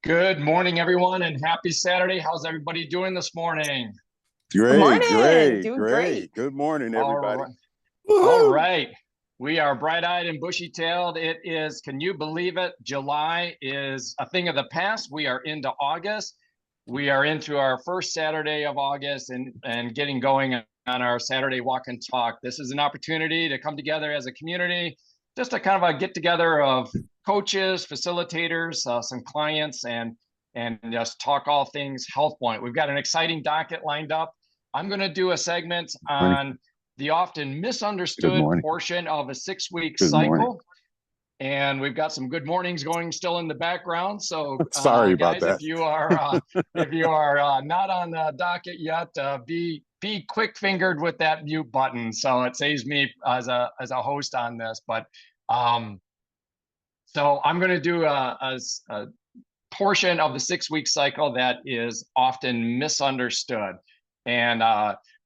Good morning, everyone, and happy Saturday. How's everybody doing this morning? Good Great, morning. great, Doing great. great. Good morning, All everybody. right. All Woohoo! right. We are bright-eyed and bushy-tailed. It is, can you believe it? July is a thing of the past. We are into August. We are into our first Saturday of August and getting going on our Saturday walk and talk. This is an opportunity to come together as a community, just a kind of a get together of coaches, facilitators, some clients, and just talk all things HealthPointe. We've got an exciting docket lined up. I'm going to do a segment Morning. on the often Good misunderstood morning. portion of a 6-week Good morning. cycle. And we've got some good mornings going still in the background. So Sorry about guys, that. if you are not on the docket yet, be quick fingered with that mute button. So it saves me as a host on this. But so I'm going to do a portion of the 6-week cycle that is often misunderstood. And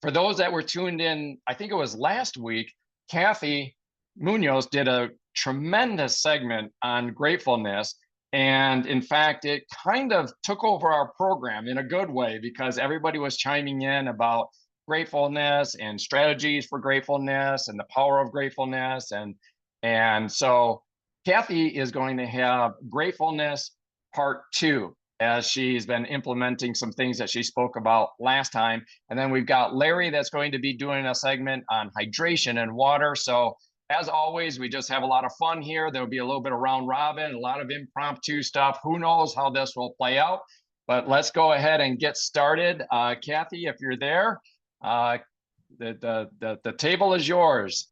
for those that were tuned in, I think it was last week, Kathy Munoz did a tremendous segment on gratefulness. And in fact, it kind of took over our program in a good way because everybody was chiming in about gratefulness and strategies for gratefulness and the power of gratefulness. And so Kathy is going to have gratefulness part 2, as she's been implementing some things that she spoke about last time. And then we've got Larry that's going to be doing a segment on hydration and water. So as always, we just have a lot of fun here. There'll be a little bit of round robin, a lot of impromptu stuff. Who knows how this will play out? But let's go ahead and get started. Kathy, if you're there, the table is yours.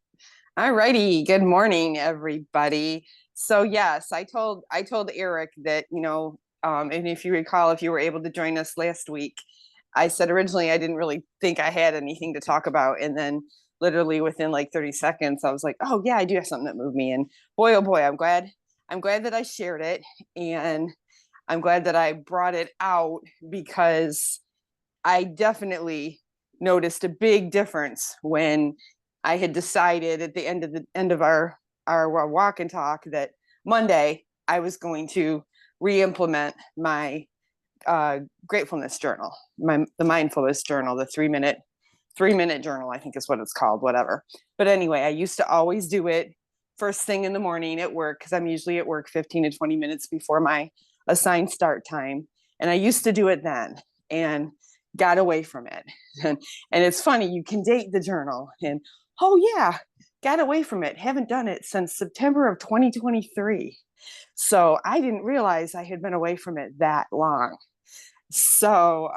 All righty. Good morning, everybody. So yes, I told Eric that, and if you recall, if you were able to join us last week, I said originally I didn't really think I had anything to talk about. And then literally within like 30 seconds, I was like, oh yeah, I do have something that moved me. And boy, oh boy, I'm glad that I shared it. And I'm glad that I brought it out because I definitely noticed a big difference when I had decided at the end of our walk and talk that Monday I was going to re-implement my gratefulness journal, the mindfulness journal, the 3-minute journal, I think is what it's called, whatever. But anyway, I used to always do it first thing in the morning at work because I'm usually at work 15 to 20 minutes before my assigned start time. And I used to do it then and got away from it. And it's funny, you can date the journal and, oh yeah, got away from it. Haven't done it since September of 2023. So I didn't realize I had been away from it that long. So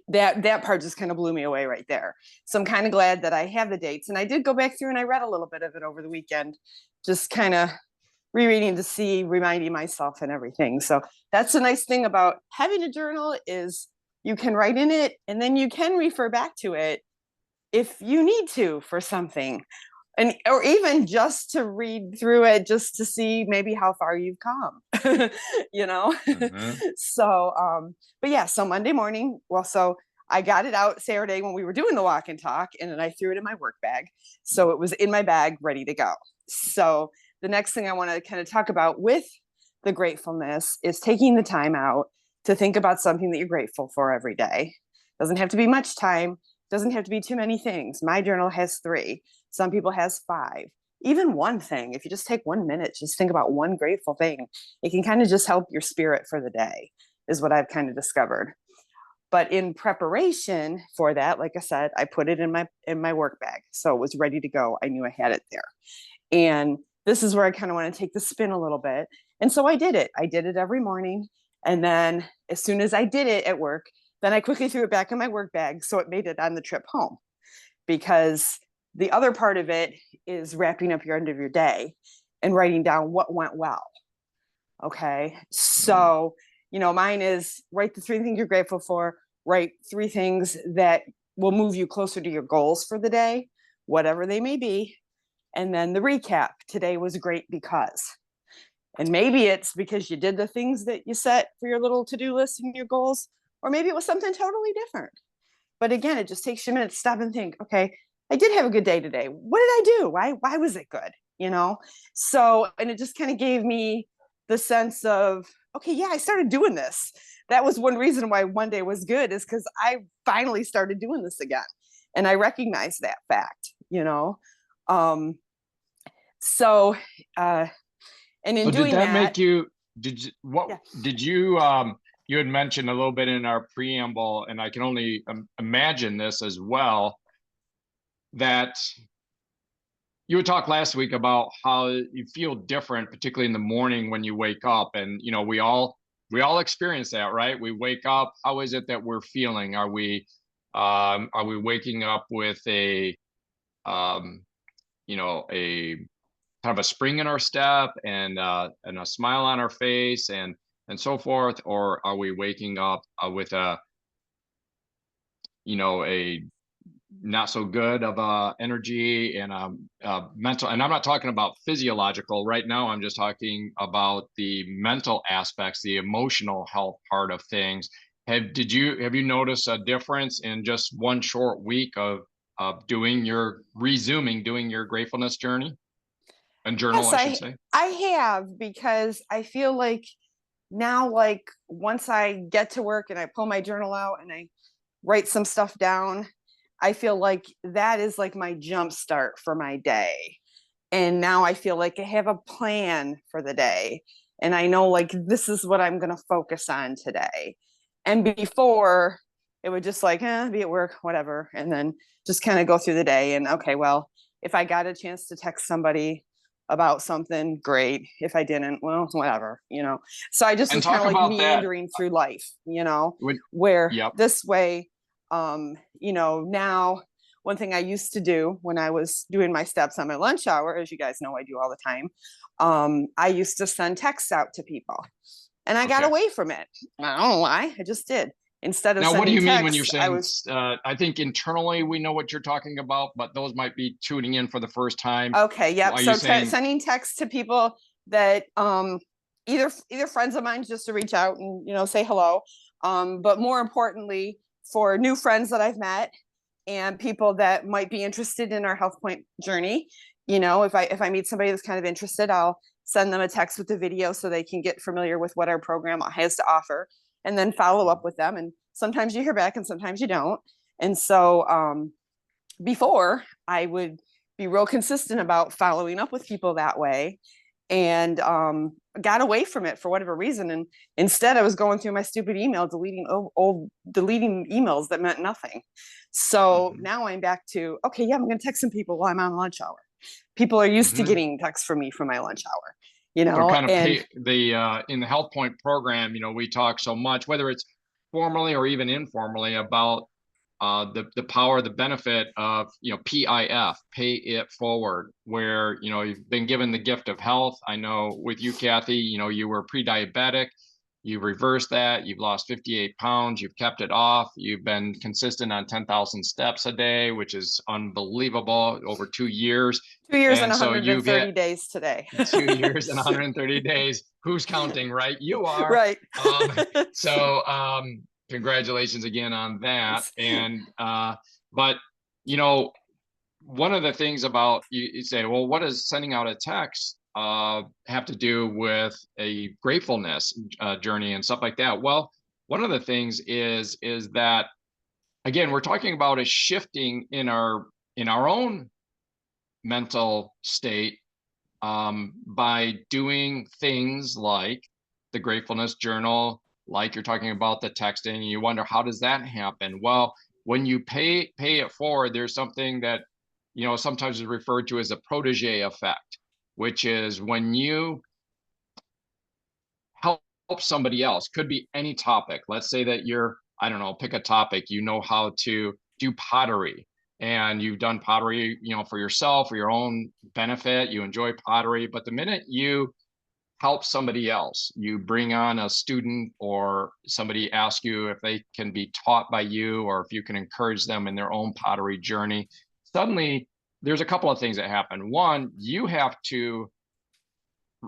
that part just kind of blew me away right there. So I'm kind of glad that I have the dates. And I did go back through and I read a little bit of it over the weekend, just kind of rereading to see, reminding myself and everything. So that's the nice thing about having a journal is you can write in it and then you can refer back to it if you need to for something, and or even just to read through it just to see maybe how far you've come. Mm-hmm. So but yeah, so Monday morning, so I got it out Saturday when we were doing the walk and talk, and then I threw it in my work bag, so it was in my bag ready to go. So the next thing I want to kind of talk about with the gratefulness is taking the time out to think about something that you're grateful for every day. Doesn't have to be much time, doesn't have to be too many things. My journal has 3. Some people has 5. Even one thing, if you just take 1 minute, just think about one grateful thing, it can kind of just help your spirit for the day, is what I've kind of discovered. But in preparation for that, like I said, I put it in my work bag. So it was ready to go. I knew I had it there. And this is where I kind of want to take the spin a little bit. And so I did it. I did it every morning. And then as soon as I did it at work, then I quickly threw it back in my work bag. So it made it on the trip home, because the other part of it is wrapping up your end of your day and writing down what went well. Okay. So, mine is write the 3 things you're grateful for, write 3 things that will move you closer to your goals for the day, whatever they may be. And then the recap, today was great because, and maybe it's because you did the things that you set for your little to-do list and your goals, or maybe it was something totally different. But again, it just takes you a minute to stop and think, okay, I did have a good day today. What did I do? Why was it good? So, and it just kind of gave me the sense of, okay, yeah, I started doing this. That was one reason why one day was good, is because I finally started doing this again. And I recognize that fact, you know? Um, so, and in So did doing that that, make you, what yeah, did you had mentioned a little bit in our preamble, and I can only imagine this as well, that you had talked last week about how you feel different, particularly in the morning when you wake up. And, we all experience that, right? We wake up. How is it that we're feeling? Are we waking up with um, a kind of a spring in our step and a smile on our face and so forth? Or are we waking up with a not so good of energy and mental? And I'm not talking about physiological right now. I'm just talking about the mental aspects, the emotional health part of things. Have you noticed a difference in just one short week of resuming doing your gratefulness journey and journal, yes, I should say? I have, because I feel like now, like once I get to work and I pull my journal out and I write some stuff down, I feel like that is like my jump start for my day. And now I feel like I have a plan for the day. And I know, like, this is what I'm going to focus on today. And before, it would just like, be at work, whatever. And then just kind of go through the day. And okay, well, if I got a chance to text somebody about something, great. If I didn't, well, whatever, you know. So I just And was kind talk of like about that. meandering through life, you know, When, where yep. this way, now one thing I used to do when I was doing my steps on my lunch hour, as you guys know, I do all the time. I used to send texts out to people, and I got Okay. away from it. I don't know why. I just did. Instead of Now, what do sending you mean when you're texts, I saying, was I think internally we know what you're talking about, but those might be tuning in for the first time. okay. Yep. Are you So saying, sending texts to people that either friends of mine, just to reach out and say hello, but more importantly, for new friends that I've met and people that might be interested in our HealthPointe journey. If I meet somebody that's kind of interested, I'll send them a text with the video so they can get familiar with what our program has to offer, and then follow up with them. And sometimes you hear back and sometimes you don't. And so before, I would be real consistent about following up with people that way, and got away from it for whatever reason. And instead, I was going through my stupid email, deleting emails that meant nothing. So now I'm back to, okay, yeah, I'm going to text some people while I'm on lunch hour. People are used to getting texts from me from my lunch hour, so kind of and in the HealthPointe program, we talk so much, whether it's formally or even informally, about the power, the benefit of PIF, pay it forward, where you've been given the gift of health. I know with you, Kathy, you were pre-diabetic. You've reversed that. You've lost 58 pounds. You've kept it off. You've been consistent on 10,000 steps a day, which is unbelievable, over 2 years. 2 years and And so you've 130 hit days today. 2 years and 130 days. Who's counting, right? You are. Right. So congratulations again on that. And but one of the things about you say, well, what does sending out a text have to do with a gratefulness journey and stuff like that? Well, one of the things is that, again, we're talking about a shifting in our own mental state by doing things like the gratefulness journal, like you're talking about the texting, and you wonder, how does that happen? Well, when you pay it forward, there's something that sometimes is referred to as a protege effect, which is when you help somebody else. Could be any topic. Let's say that I don't know, pick a topic. How to do pottery, and you've done pottery, for yourself, for your own benefit. You enjoy pottery, but the minute you help somebody else, you bring on a student, or somebody asks you if they can be taught by you, or if you can encourage them in their own pottery journey, suddenly there's a couple of things that happen. One, you have to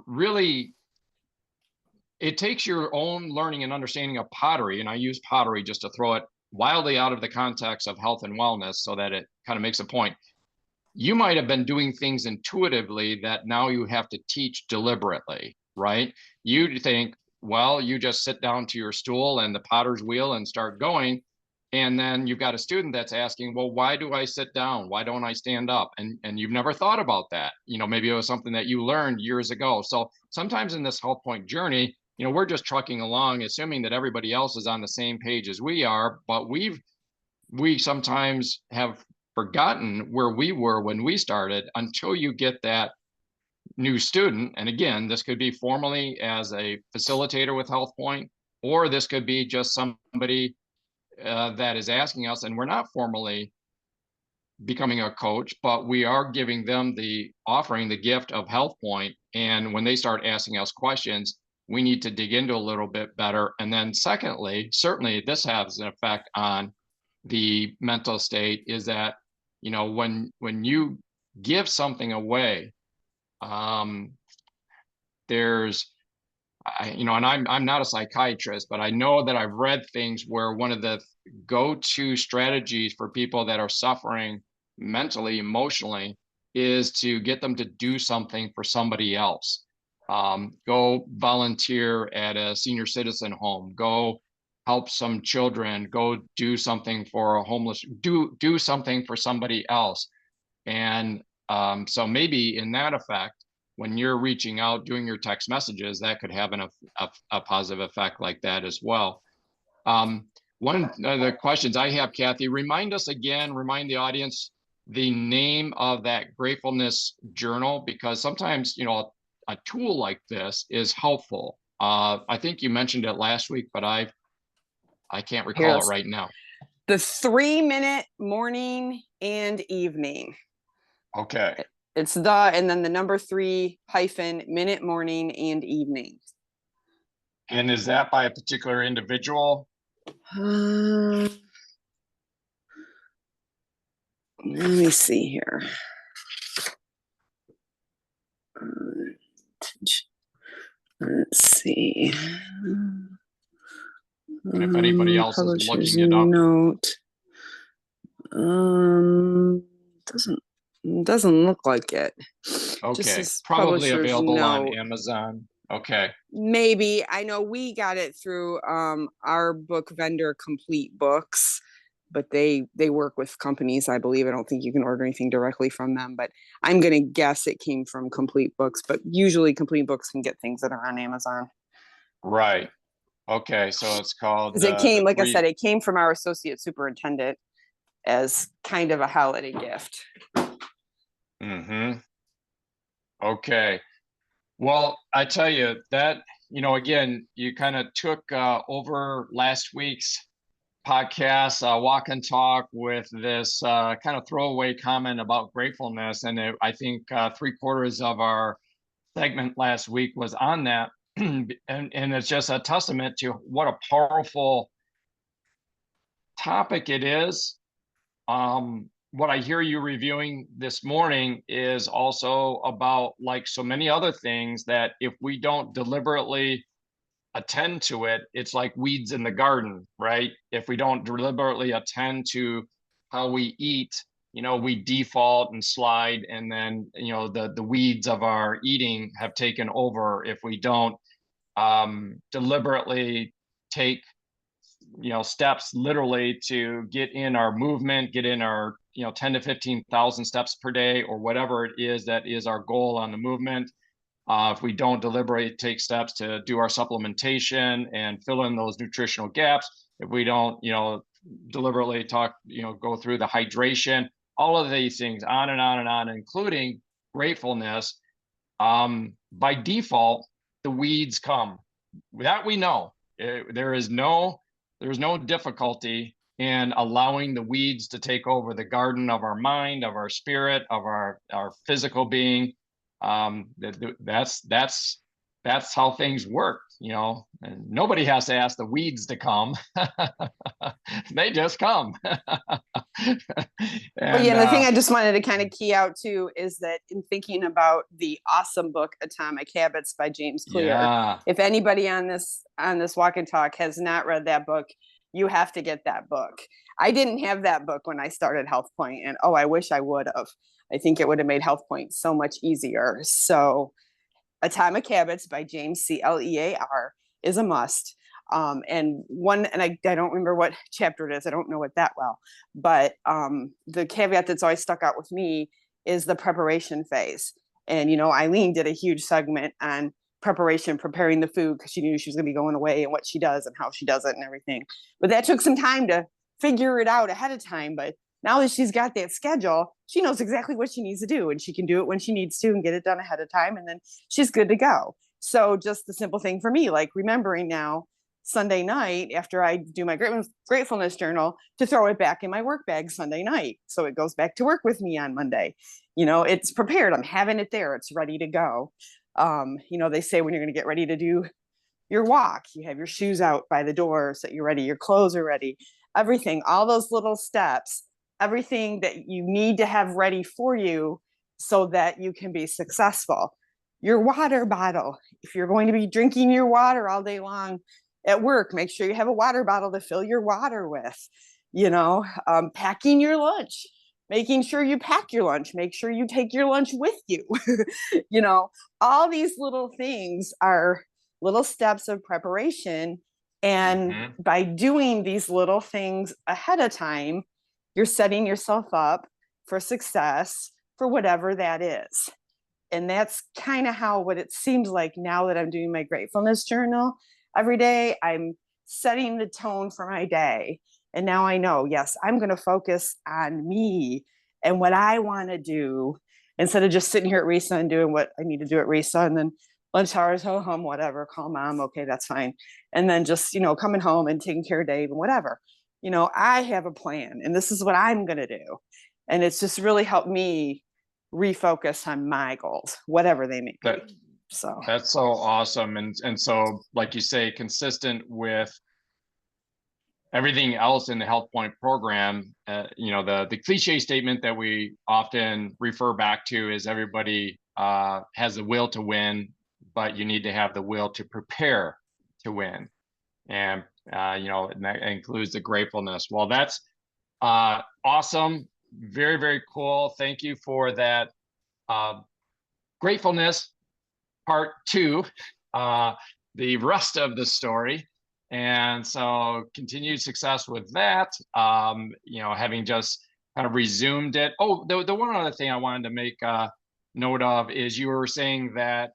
really, it takes your own learning and understanding of pottery, and I use pottery just to throw it wildly out of the context of health and wellness so that it kind of makes a point. You might have been doing things intuitively that now you have to teach deliberately, right? You think, well, you just sit down to your stool and the potter's wheel and start going. And then you've got a student that's asking, well, why do I sit down? Why don't I stand up? And you've never thought about that. Maybe it was something that you learned years ago. So sometimes in this HealthPointe journey, we're just trucking along, assuming that everybody else is on the same page as we are, but we sometimes have forgotten where we were when we started until you get that new student. And again, this could be formally as a facilitator with HealthPointe, or this could be just somebody that is asking us, and we're not formally becoming a coach, but we are giving them offering the gift of HealthPointe. And when they start asking us questions, we need to dig into a little bit better. And then secondly, certainly this has an effect on the mental state, is that, when you give something away, there's and I'm not a psychiatrist, but I know that I've read things where one of the go-to strategies for people that are suffering mentally, emotionally, is to get them to do something for somebody else. Go volunteer at a senior citizen home, go help some children, go do something for a homeless, do something for somebody else. And so maybe in that effect, when you're reaching out, doing your text messages, that could have a positive effect like that as well. One of the questions I have, Kathy, remind the audience the name of that gratefulness journal, because sometimes, a tool like this is helpful. I think you mentioned it last week, but I can't recall it right now. The 3-minute morning and evening. Okay. It's and then the number 3-minute morning and evening. And is that by a particular individual? Let me see here. Let's see. And if anybody else is looking it up. Note. Doesn't look like it. Okay, probably available on Amazon. Okay. Maybe. I know we got it through our book vendor, Complete Books, but they work with companies, I believe. I don't think you can order anything directly from them, but I'm going to guess it came from Complete Books, but usually Complete Books can get things that are on Amazon. Right. Okay, so it's called... Because it came, like I said, it came from our associate superintendent as kind of a holiday gift. Mm-hmm. Okay. Well, I tell you that, again, you kind of took over last week's podcast, Walk and Talk, with this kind of throwaway comment about gratefulness. And I think 3/4 of our segment last week was on that. and it's just a testament to what a powerful topic it is. What I hear you reviewing this morning is also about, like so many other things, that if we don't deliberately attend to it, it's like weeds in the garden, right? If we don't deliberately attend to how we eat, we default and slide, and then, the weeds of our eating have taken over if we don't deliberately take steps literally to get in our movement, get in our 10 to 15,000 steps per day, or whatever it is that is our goal on the movement. If we don't deliberately take steps to do our supplementation and fill in those nutritional gaps, if we don't deliberately go through the hydration, all of these things, on and on and on, including gratefulness, by default the weeds come. That we know. There's no difficulty in allowing the weeds to take over the garden of our mind, of our spirit, of our physical being. That's how things work, and nobody has to ask the weeds to come. They just come. But the thing I just wanted to kind of key out too is that in thinking about the awesome book Atomic Habits by James Clear, if anybody on this Walk and Talk has not read that book, you have to get that book. I didn't have that book when I started HealthPointe, and I wish I would have. I think it would have made HealthPointe so much easier. So Atomic Habits by James Clear is a must. And I don't remember what chapter it is. I don't know it that well, but the caveat that's always stuck out with me is the preparation phase. And, Eileen did a huge segment on preparing the food, because she knew she was going to be going away, and what she does and how she does it and everything. But that took some time to figure it out ahead of time. But now that she's got that schedule, she knows exactly what she needs to do, and she can do it when she needs to and get it done ahead of time. And then she's good to go. So just the simple thing for me, like remembering now Sunday night after I do my gratefulness journal, to throw it back in my work bag Sunday night. So it goes back to work with me on Monday. It's prepared. I'm having it there. It's ready to go. They say when you're going to get ready to do your walk, you have your shoes out by the door so you're ready. Your clothes are ready. Everything, all those little steps, everything that you need to have ready for you so that you can be successful. Your water bottle, if you're going to be drinking your water all day long at work, make sure you have a water bottle to fill your water with. Packing your lunch, making sure you pack your lunch, make sure you take your lunch with you. All these little things are little steps of preparation. And by doing these little things ahead of time, you're setting yourself up for success for whatever that is. And that's kind of what it seems like now that I'm doing my gratefulness journal. Every day I'm setting the tone for my day. And now I know, yes, I'm going to focus on me and what I want to do, instead of just sitting here at Risa and doing what I need to do at Risa, and then lunch hours, ho hum, whatever, call mom, okay, that's fine. And then just, coming home and taking care of Dave and whatever. I have a plan, and this is what I'm going to do. And it's just really helped me refocus on my goals, whatever they may be. So that's so awesome. And so, like you say, consistent with everything else in the HealthPointe program, the cliche statement that we often refer back to is everybody has the will to win, but you need to have the will to prepare to win. And, and that includes the gratefulness. Well, that's awesome. Very, very cool. Thank you for that gratefulness part 2, the rest of the story. And so continued success with that, having just kind of resumed it. Oh, the one other thing I wanted to make note of is you were saying that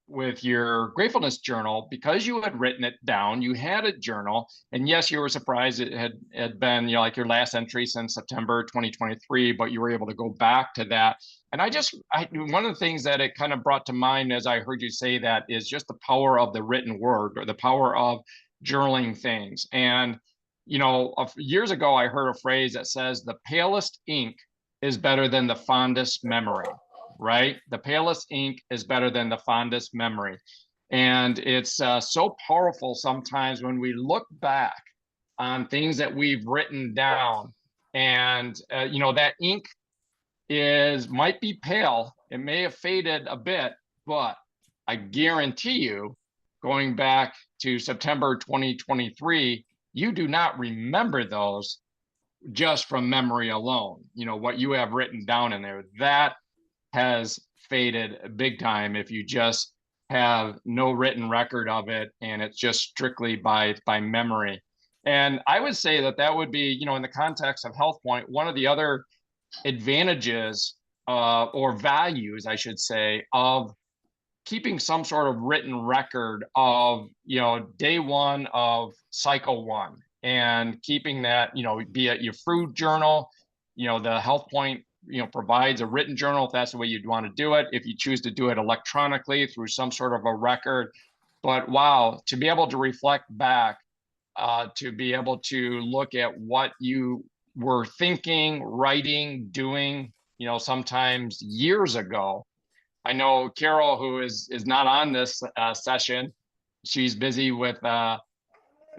with your gratefulness journal, because you had written it down, you had a journal, and yes, you were surprised it had been, like your last entry since September 2023, but you were able to go back to that. And one of the things that it kind of brought to mind as I heard you say that is just the power of the written word, or the power of journaling things. And, years ago, I heard a phrase that says the palest ink is better than the fondest memory. Right? The palest ink is better than the fondest memory. And it's so powerful sometimes when we look back on things that we've written down, and, that ink might be pale. It may have faded a bit, but I guarantee you, going back to September 2023, you do not remember those just from memory alone. What you have written down in there, that has faded big time if you just have no written record of it and it's just strictly by memory. And I would say that would be, in the context of HealthPointe, one of the other advantages or values, I should say, of keeping some sort of written record of, day 1 of cycle 1, and keeping that, be it your food journal, the HealthPointe provides a written journal if that's the way you'd want to do it, if you choose to do it electronically through some sort of a record. But wow, to be able to reflect back, to be able to look at what you were thinking, writing, doing, sometimes years ago. I know Carol, who is not on this session, she's busy with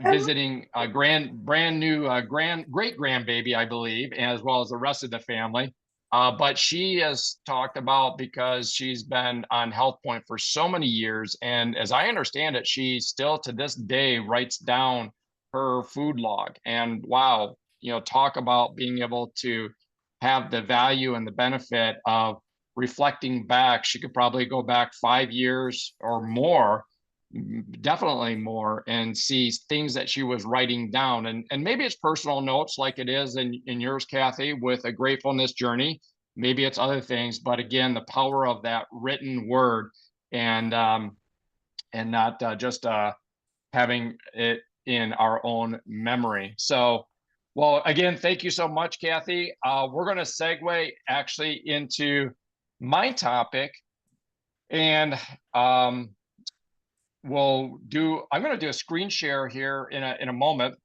visiting a brand new great grandbaby, I believe, as well as the rest of the family. But she has talked about, because she's been on HealthPointe for so many years, and as I understand it, she still to this day writes down her food log. And wow, talk about being able to have the value and the benefit of reflecting back, she could probably go back 5 years or more, definitely more, and see things that she was writing down. And maybe it's personal notes like it is in yours, Kathy, with a gratefulness journey. Maybe it's other things, but again, the power of that written word, and not just having it in our own memory. So, well, again, thank you so much, Kathy. We're going to segue actually into my topic, and I'm going to do a screen share here in a moment,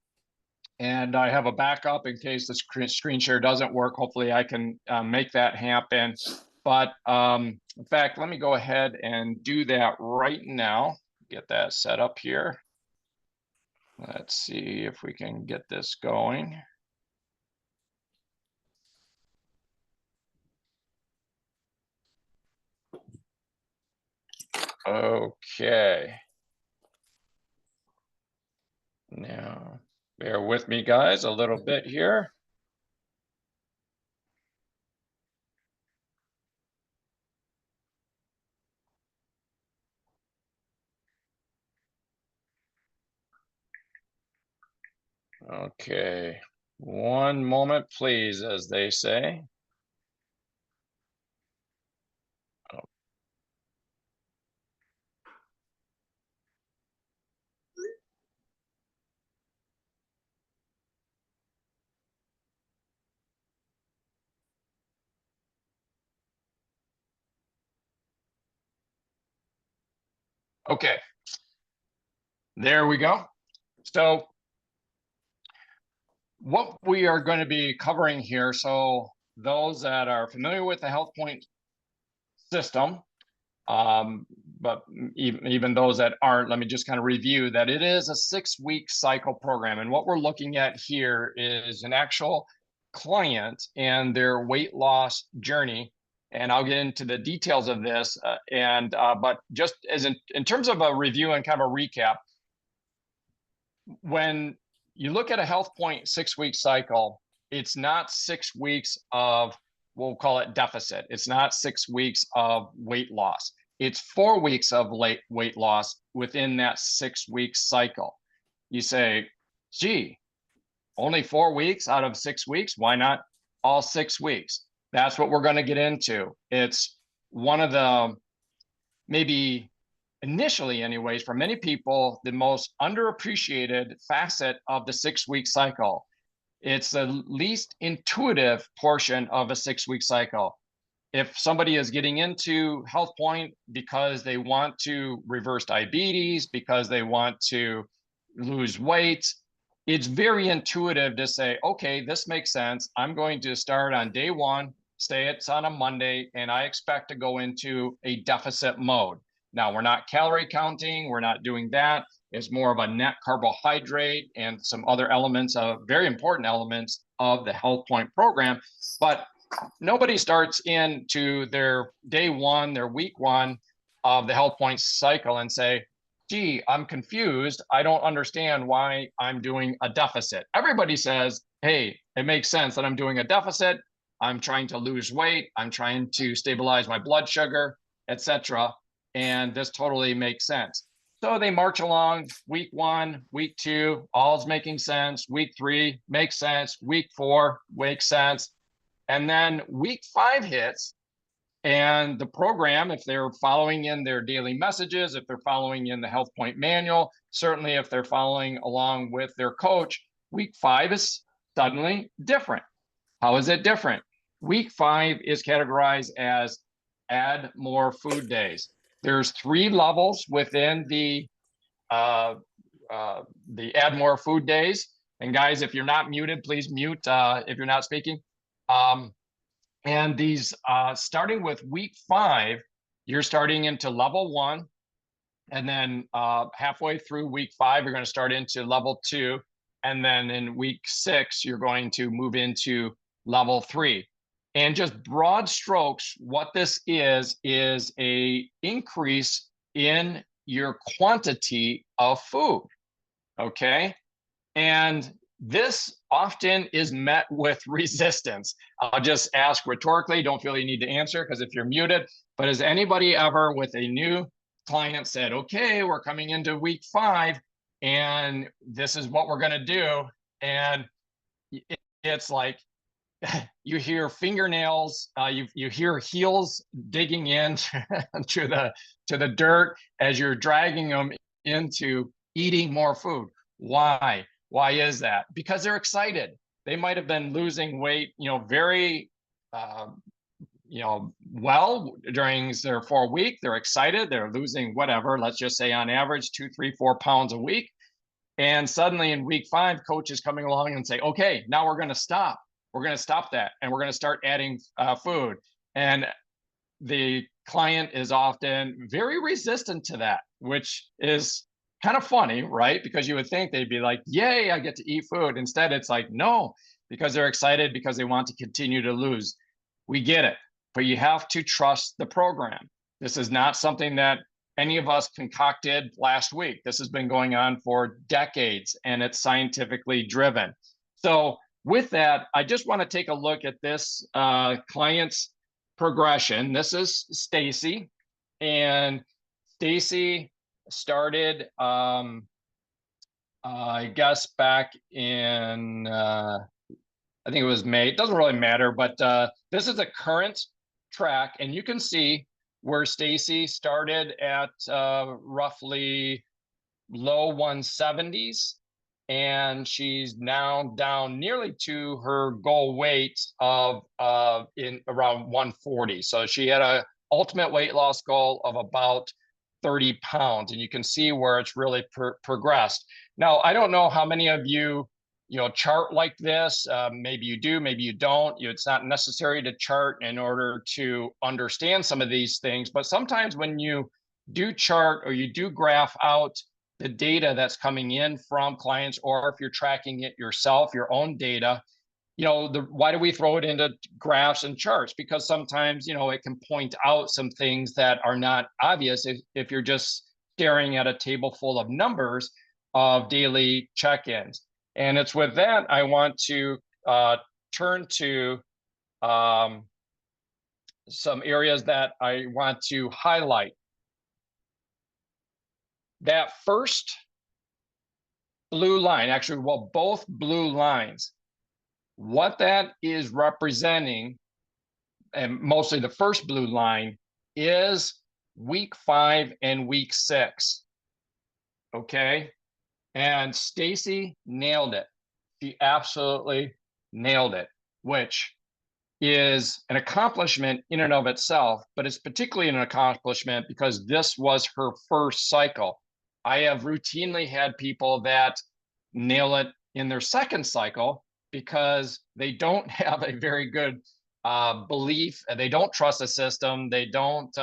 and I have a backup in case the screen share doesn't work. Hopefully I can make that happen. But in fact, let me go ahead and do that right now. Get that set up here. Let's see if we can get this going. Okay. Now, bear with me, guys, a little bit here. Okay. One moment, please, as they say. Okay. There we go. So what we are going to be covering here, so those that are familiar with the HealthPointe system, but even those that aren't, let me just kind of review that it is a 6-week cycle program. And what we're looking at here is an actual client and their weight loss journey. And I'll get into the details of this. But just as in terms of a review and kind of a recap, when you look at a HealthPointe 6-week cycle, it's not 6 weeks of, we'll call it deficit. It's not 6 weeks of weight loss. It's 4 weeks of weight loss within that 6-week cycle. You say, gee, only 4 weeks out of 6 weeks? Why not all 6 weeks? That's what we're going to get into. It's one of the, maybe initially anyways, for many people, the most underappreciated facet of the 6-week cycle. It's the least intuitive portion of a 6-week cycle. If somebody is getting into HealthPointe because they want to reverse diabetes, because they want to lose weight, it's very intuitive to say, okay, this makes sense. I'm going to start on day one, say it's on a Monday, and I expect to go into a deficit mode. Now, we're not calorie counting. We're not doing that. It's more of a net carbohydrate and some other elements, very important elements of the HealthPointe program. But nobody starts into their day one, their week one of the HealthPointe cycle and say, gee, I'm confused. I don't understand why I'm doing a deficit. Everybody says, hey, it makes sense that I'm doing a deficit. I'm trying to lose weight. I'm trying to stabilize my blood sugar, etc. And this totally makes sense. So they march along week 1, week 2, all's making sense. Week 3 makes sense. Week 4 makes sense. And then week 5 hits, and the program, if they're following in their daily messages, if they're following in the HealthPointe manual, certainly if they're following along with their coach, week 5 is suddenly different. How is it different? Week 5 is categorized as add more food days. There's 3 levels within the add more food days. And guys, if you're not muted, please mute if you're not speaking. And these, starting with week 5, you're starting into level 1. And then halfway through week 5, you're going to start into level 2. And then in week 6, you're going to move into level 3. And just broad strokes, what this is a increase in your quantity of food. Okay. And this often is met with resistance. I'll just ask rhetorically, don't feel you need to answer because if you're muted, but has anybody ever with a new client said, okay, we're coming into week 5 and this is what we're going to do? And it's like, you hear fingernails, you hear heels digging in to the dirt as you're dragging them into eating more food. Why? Why is that? Because they're excited. They might have been losing weight, very, well during their 4 week. They're excited. They're losing whatever. Let's just say on average 2, 3, 4 pounds a week. And suddenly in week 5, coach is coming along and say, okay, now we're going to stop. We're going to stop that. And we're going to start adding food. And the client is often very resistant to that, which is kind of funny, right? Because you would think they'd be like, yay, I get to eat food. Instead, it's like, no, because they're excited because they want to continue to lose. We get it, but you have to trust the program. This is not something that any of us concocted last week. This has been going on for decades and it's scientifically driven. So with that, I just want to take a look at this client's progression. This is Stacy, and Stacy started, I guess back in, I think it was May. It doesn't really matter, but this is a current track, and you can see where Stacy started at roughly low 170s, and she's now down nearly to her goal weight of in around 140. So she had a ultimate weight loss goal of about 30 pounds, and you can see where it's really progressed. Now, I don't know how many of you chart like this. Maybe you do, maybe you don't. It's not necessary to chart in order to understand some of these things, but sometimes when you do chart or you do graph out the data that's coming in from clients, or if you're tracking it yourself, your own data, why do we throw it into graphs and charts? Because sometimes, it can point out some things that are not obvious if you're just staring at a table full of numbers of daily check-ins. And it's with that, I want to turn to some areas that I want to highlight. That first blue line, actually, well, both blue lines, what that is representing, and mostly the first blue line, is week 5 and week 6. Okay. And Stacy nailed it. She absolutely nailed it, which is an accomplishment in and of itself, but it's particularly an accomplishment because this was her first cycle. I have routinely had people that nail it in their second cycle because they don't have a very good belief. They don't trust the system. They don't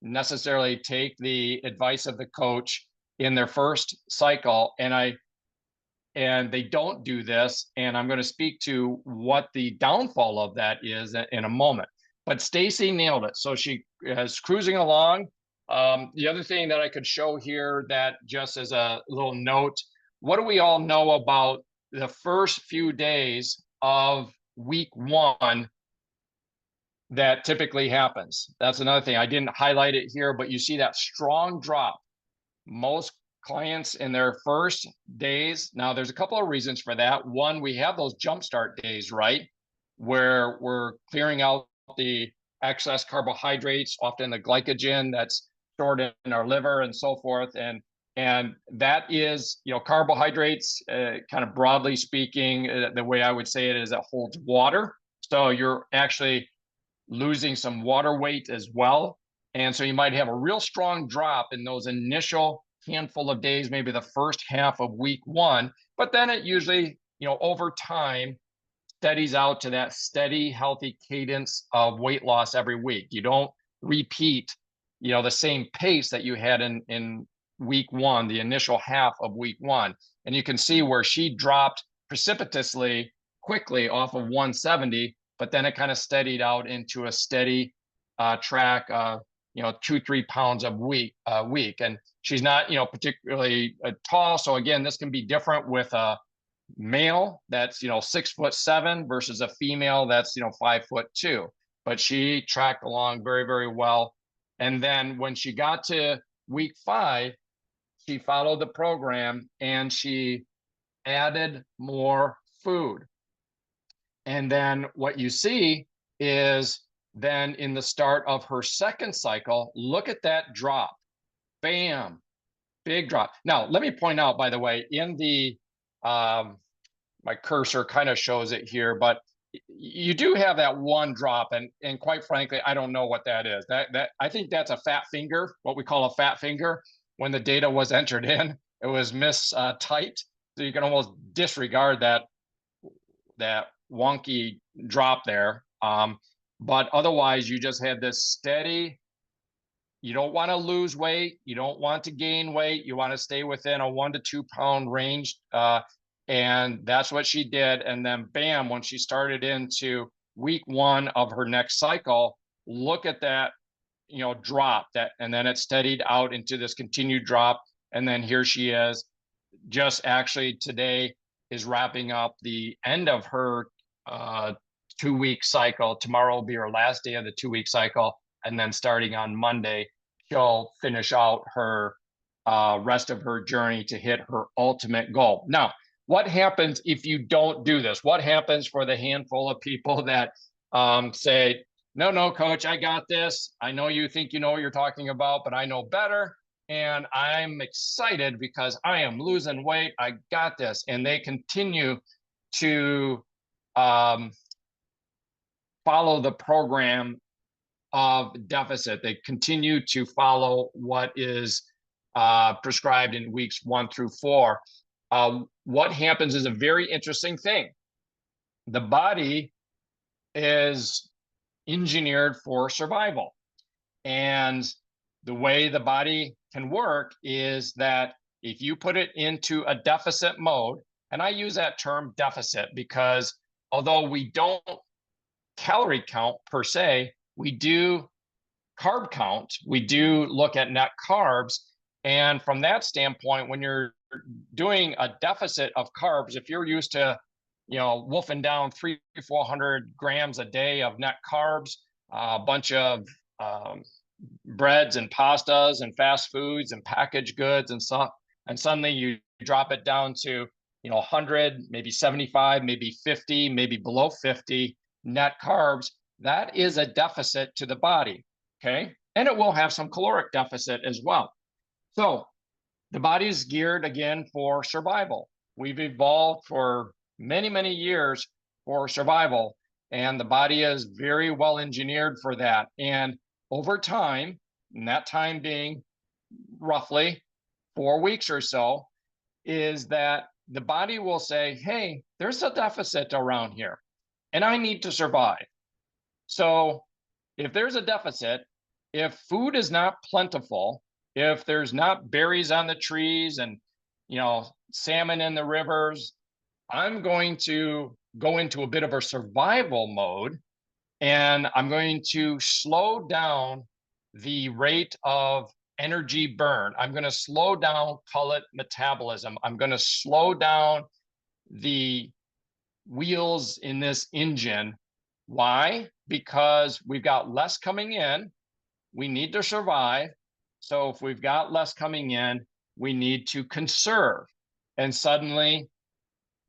necessarily take the advice of the coach in their first cycle. And they don't do this. And I'm going to speak to what the downfall of that is in a moment. But Stacy nailed it. So she is cruising along. The other thing that I could show here, that just as a little note, what do we all know about the first few days of week 1 that typically happens? That's another thing. I didn't highlight it here, but you see that strong drop. Most clients in their first days. Now, there's a couple of reasons for that. One, we have those jumpstart days, right? Where we're clearing out the excess carbohydrates, often the glycogen that's stored in our liver and so forth. And that is, carbohydrates, kind of broadly speaking, the way I would say it is it holds water. So you're actually losing some water weight as well. And so you might have a real strong drop in those initial handful of days, maybe the first half of week 1, but then it usually, over time steadies out to that steady, healthy cadence of weight loss every week. You don't repeat, the same pace that you had in week 1, the initial half of week 1. And you can see where she dropped precipitously quickly off of 170, but then it kind of steadied out into a steady track, 2-3 pounds a week. And she's not, particularly tall. So again, this can be different with a male that's 6'7" versus a female that's 5'2", but she tracked along very, very well. And then when she got to week 5, she followed the program and she added more food. And then what you see is then in the start of her second cycle, look at that drop. Bam, big drop. Now, let me point out, by the way, in the my cursor kind of shows it here, but you do have that one drop, and quite frankly, I don't know what that is. That I think that's a fat finger, what we call a fat finger. When the data was entered in, it was mistyped, so you can almost disregard that wonky drop there. But otherwise, you just have this steady. You don't want to lose weight. You don't want to gain weight. You want to stay within a 1 to 2 pound range. And that's what she did. And then bam, when she started into week 1 of her next cycle, look at that, drop that. And then it steadied out into this continued drop. And then here she is, just actually today is wrapping up the end of her 2-week cycle. Tomorrow will be her last day of the 2-week cycle. And then starting on Monday, she'll finish out her rest of her journey to hit her ultimate goal. Now, what happens if you don't do this? What happens for the handful of people that say, no, coach, I got this. I know you think you know what you're talking about, but I know better. And I'm excited because I am losing weight. I got this. And they continue to follow the program of deficit. They continue to follow what is prescribed in weeks 1 through 4. What happens is a very interesting thing. The body is engineered for survival. And the way the body can work is that if you put it into a deficit mode, and I use that term deficit because although we don't calorie count per se, we do carb count. We do look at net carbs. And from that standpoint, when you're doing a deficit of carbs, if you're used to, wolfing down 300-400 grams a day of net carbs, a bunch of breads and pastas and fast foods and packaged goods and stuff, and suddenly you drop it down to 100, maybe 75, maybe 50, maybe below 50 net carbs, that is a deficit to the body. Okay, and it will have some caloric deficit as well. So the body is geared again for survival. We've evolved for many, many years for survival, and the body is very well engineered for that. And over time, and that time being roughly 4 weeks or so, is that the body will say, hey, there's a deficit around here, and I need to survive. So if there's a deficit, if food is not plentiful, if there's not berries on the trees and salmon in the rivers, I'm going to go into a bit of a survival mode, and I'm going to slow down the rate of energy burn. I'm going to slow down, call it metabolism. I'm going to slow down the wheels in this engine. Why? Because we've got less coming in. We need to survive. So if we've got less coming in, we need to conserve. And suddenly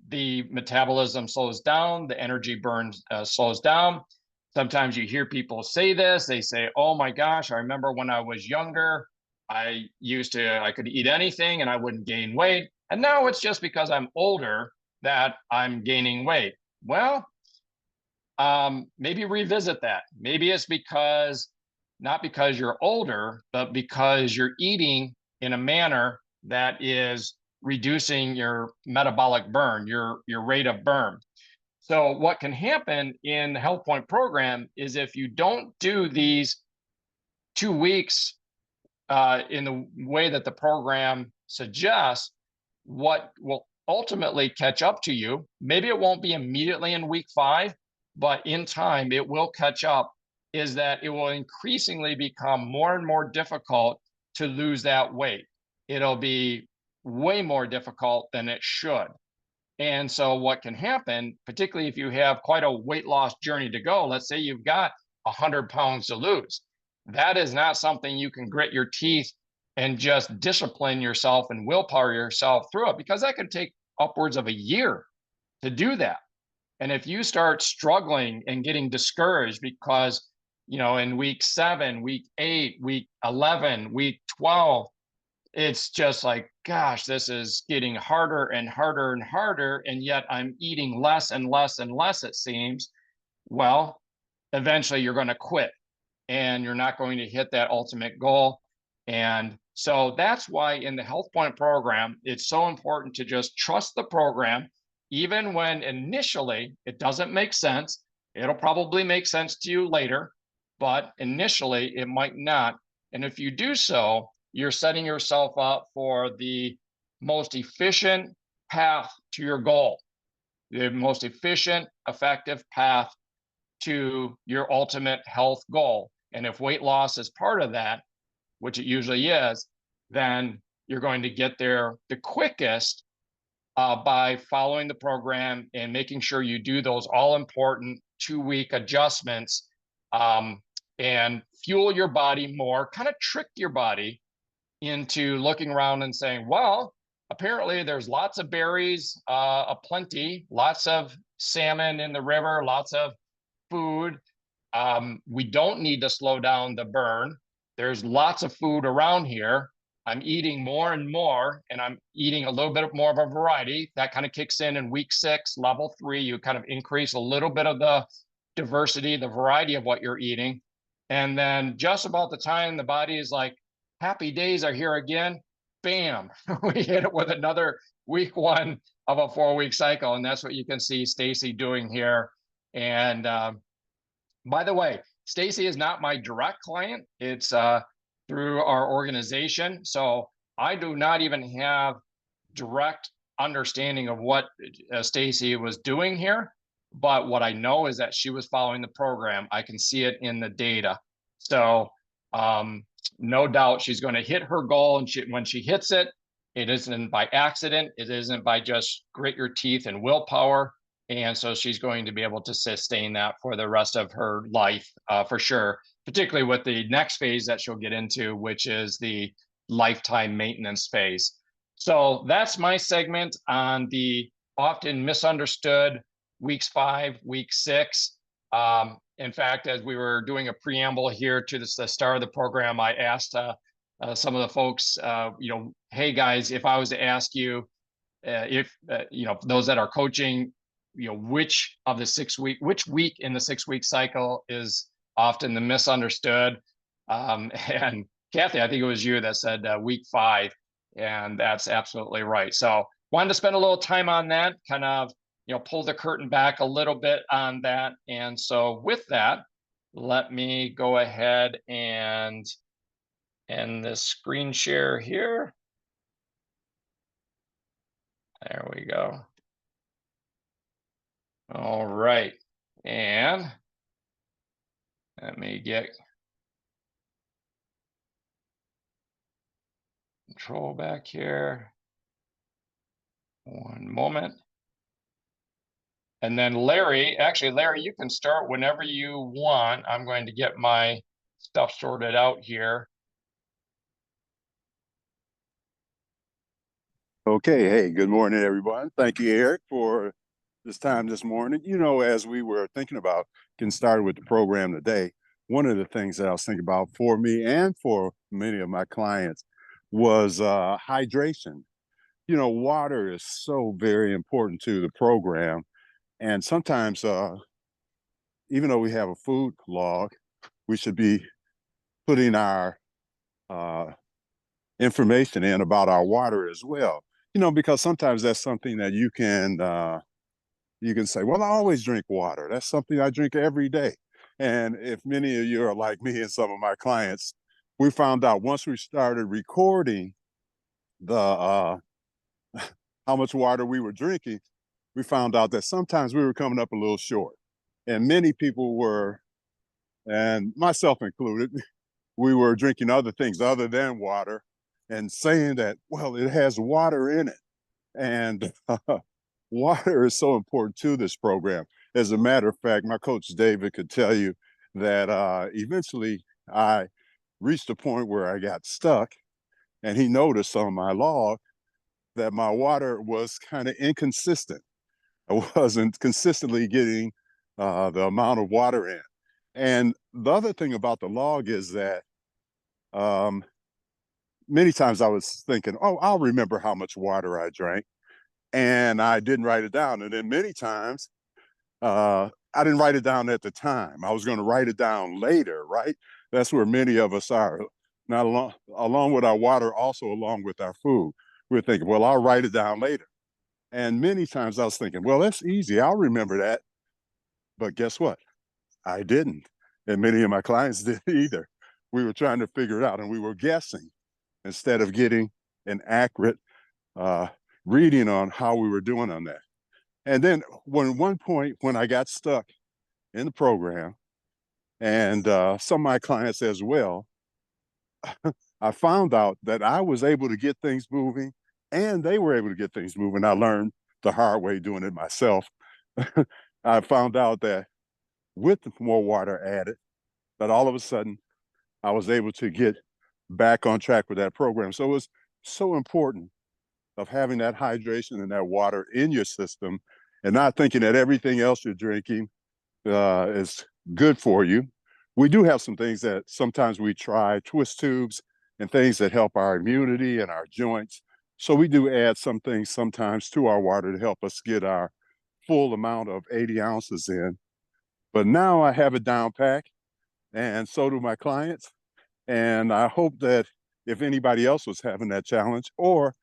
the metabolism slows down, the energy burn slows down. Sometimes you hear people say this, they say, oh my gosh, I remember when I was younger, I could eat anything and I wouldn't gain weight. And now it's just because I'm older that I'm gaining weight. Well, maybe revisit that. Maybe it's not because you're older, but because you're eating in a manner that is reducing your metabolic burn, your rate of burn. So what can happen in the HealthPointe program is if you don't do these 2 weeks in the way that the program suggests, what will ultimately catch up to you, maybe it won't be immediately in week 5, but in time it will catch up, is that it will increasingly become more and more difficult to lose that weight. It'll be way more difficult than it should. And so what can happen, particularly if you have quite a weight loss journey to go, let's say you've got 100 pounds to lose, that is not something you can grit your teeth and just discipline yourself and willpower yourself through it, because that could take upwards of a year to do that. And if you start struggling and getting discouraged because, in week 7, week 8, week 11, week 12, it's just like, gosh, this is getting harder and harder and harder. And yet I'm eating less and less and less, it seems. Well, eventually you're going to quit and you're not going to hit that ultimate goal. And so that's why in the HealthPointe program, it's so important to just trust the program, even when initially it doesn't make sense. It'll probably make sense to you later, but initially it might not. And if you do so, you're setting yourself up for the most efficient path to your goal, the most efficient, effective path to your ultimate health goal. And if weight loss is part of that, which it usually is, then you're going to get there the quickest by following the program and making sure you do those all important 2-week adjustments and fuel your body more, kind of trick your body into looking around and saying, well, apparently there's lots of berries aplenty, lots of salmon in the river, lots of food. We don't need to slow down the burn. There's lots of food around here. I'm eating more and more, and I'm eating a little bit more of a variety. That kind of kicks in week 6, level 3. You kind of increase a little bit of the diversity, the variety of what you're eating. And then just about the time the body is like, happy days are here again, bam, we hit it with another week 1 of a 4-week cycle. And that's what you can see Stacy doing here. And by the way, Stacy is not my direct client. It's through our organization. So I do not even have direct understanding of what Stacy was doing here. But what I know is that she was following the program. I can see it in the data. So no doubt she's going to hit her goal. And when she hits it, it isn't by accident. It isn't by just grit your teeth and willpower. And so she's going to be able to sustain that for the rest of her life, for sure, particularly with the next phase that she'll get into, which is the lifetime maintenance phase. So that's my segment on the often misunderstood weeks 5, week 6. In fact, as we were doing a preamble here to the start of the program, I asked some of the folks, hey guys, if I was to ask you, those that are coaching, which week in the 6-week cycle is often the misunderstood. And Kathy, I think it was you that said week 5, and that's absolutely right. So wanted to spend a little time on that, kind of, pull the curtain back a little bit on that. And so with that, let me go ahead and end this screen share here. There we go. All right. And let me get control back here. One moment. And then Larry, you can start whenever you want. I'm going to get my stuff sorted out here. Okay. Hey, good morning, everyone. Thank you, Eric, for this time this morning. As we were thinking about getting started with the program today, one of the things that I was thinking about for me and for many of my clients was hydration. Water is so very important to the program. And sometimes, even though we have a food log, we should be putting our information in about our water as well. Because sometimes that's something that you can say, well, I always drink water. That's something I drink every day. And if many of you are like me and some of my clients, we found out once we started recording the how much water we were drinking, we found out that sometimes we were coming up a little short. And many people were, and myself included, we were drinking other things other than water and saying that, well, it has water in it. And water is so important to this program. As a matter of fact, my coach David could tell you that eventually I reached a point where I got stuck, and he noticed on my log that my water was kind of inconsistent. I wasn't consistently getting the amount of water in. And the other thing about the log is that many times I was thinking, oh, I'll remember how much water I drank. And I didn't write it down. And then many times I didn't write it down at the time. I was going to write it down later, right? That's where many of us are. Not along with our water, also along with our food. We're thinking, well, I'll write it down later. And many times I was thinking, well, that's easy. I'll remember that. But guess what? I didn't. And many of my clients didn't either. We were trying to figure it out, and we were guessing instead of getting an accurate reading on how we were doing on that. And then one point when I got stuck in the program, and some of my clients as well, I found out that I was able to get things moving, and they were able to get things moving. I learned the hard way doing it myself. I found out that with more water added, that all of a sudden I was able to get back on track with that program. So it was so important of having that hydration and that water in your system, and not thinking that everything else you're drinking is good for you. We do have some things that sometimes we try, twist tubes and things that help our immunity and our joints. So we do add some things sometimes to our water to help us get our full amount of 80 ounces in. But now I have it down pat, and so do my clients. And I hope that if anybody else was having that challenge, or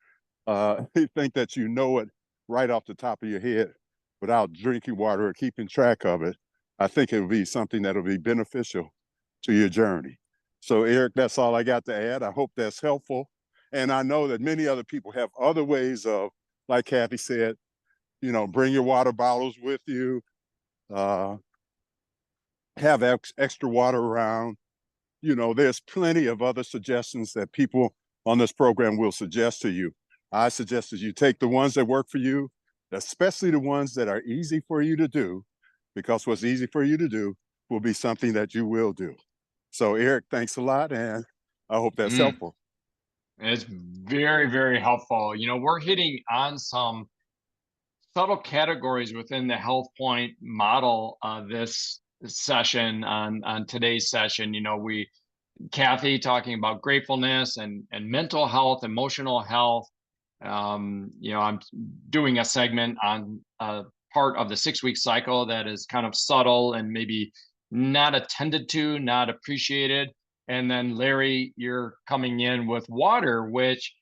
you think that you know it right off the top of your head without drinking water or keeping track of it, I think it would be something that will be beneficial to your journey. So, Eric, that's all I got to add. I hope that's helpful. And I know that many other people have other ways of, like Kathy said, bring your water bottles with you, uh, have extra water around. There's plenty of other suggestions that people on this program will suggest to you. I suggest that you take the ones that work for you, especially the ones that are easy for you to do, because what's easy for you to do will be something that you will do. So, Eric, thanks a lot, and I hope that's helpful. It's very, very helpful. We're hitting on some subtle categories within the HealthPointe model this session on today's session. Kathy talking about gratefulness and mental health, emotional health. I'm doing a segment on part of the 6-week cycle that is kind of subtle and maybe not attended to, not appreciated. And then Larry, you're coming in with water, which